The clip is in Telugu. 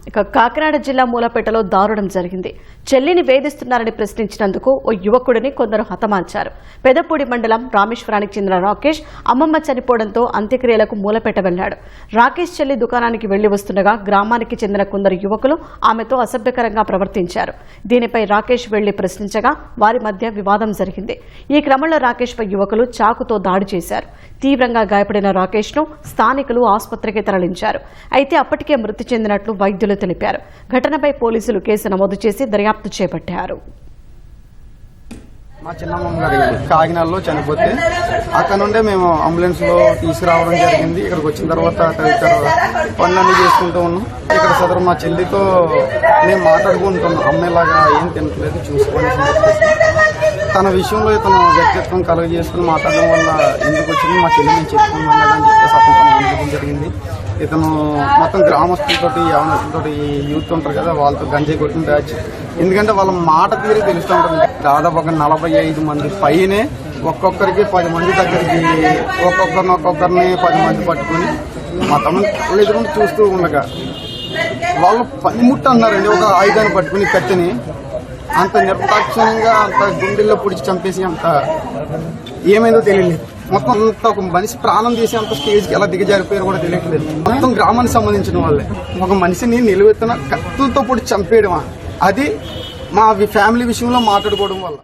ఇక కాకినాడ జిల్లా మూలపేటలో దారుణం జరిగింది. చెల్లిని వేధిస్తున్నారని ప్రశ్నించినందుకు ఓ యువకుడిని కొందరు హతమార్చారు. పెదపూడి మండలం రామేశ్వరానికి చెందిన రాకేష్ అమ్మమ్మ చనిపోవడంతో అంత్యక్రియలకు మూలపేట వెళ్లాడు. రాకేష్ చెల్లి దుకాణానికి వెళ్లి వస్తుండగా గ్రామానికి చెందిన కొందరు యువకులు ఆమెతో అసభ్యకరంగా ప్రవర్తించారు. దీనిపై రాకేష్ వెళ్లి ప్రశ్నించగా వారి మధ్య వివాదం జరిగింది. ఈ క్రమంలో రాకేష్ పై యువకులు చాకుతో దాడి చేశారు. తీవ్రంగా గాయపడిన రాకేష్ ను స్థానికులు ఆసుపత్రికి తరలించారు. అయితే అప్పటికే మృతి చెందినట్లు వైద్యులు తెలిపారు. ఘటనపై పోలీసులు కేసు నమోదు చేసి దర్యాప్తు చేపట్టారు. మా చిన్నమ్మ గారు కాకినాడలో చనిపోతే అక్కడ నుండే మేము అంబులెన్స్ లో తీసుకురావడం జరిగింది. ఇక్కడికి వచ్చిన తర్వాత పనులన్నీ చేసుకుంటూ ఉన్నాం. ఇక్కడ సదరు మా చెల్లితో మేము మాట్లాడుకుంటున్నాం. అమ్మాయిలాగా ఏం తినట్లేదు చూసుకోండి. తన విషయంలో ఇతను వ్యక్తిత్వం కలుగజేసుకుని మాట్లాడడం వల్ల ఎందుకు వచ్చింది మా చెల్లి నేను చెప్పుకున్నాను అని చెప్పేసి అతను జరిగింది. ఇతను మొత్తం గ్రామస్తులతోటి యవనస్తులతోటి యూత్ ఉంటారు కదా, వాళ్ళతో గంజాయి కొట్టిన బ్యాచ్. ఎందుకంటే వాళ్ళ మాట తీరి తెలుస్తూ ఉంటుంది. దాదాపు ఒక 45 మంది పైనే ఒక్కొక్కరికి 10 మంది దగ్గరికి ఒక్కొక్కరిని 10 మంది పట్టుకుని మా తమ్ముడు ఎదురుండి చూస్తూ ఉండగా వాళ్ళు పనిముట్టు అన్నారండి. ఒక ఆయుధాన్ని పట్టుకుని కత్తిని అంత నిర్దాక్షిణ్యంగా అంత గుండెల్లో పొడిచి చంపేసి అంత ఏమైందో తెలియలేదు. మొత్తం అంత ఒక మనిషి ప్రాణం తీసి అంత స్టేజ్కి ఎలా దిగజారిపోయారో కూడా తెలియట్లేదు. మొత్తం గ్రామానికి సంబంధించిన వాళ్ళే. ఒక మనిషిని నిలువెత్తున కత్తులతో పొడి చంపేయడమా, అది మా ఫ్యామిలీ విషయంలో మాట్లాడుకోవడం వల్ల.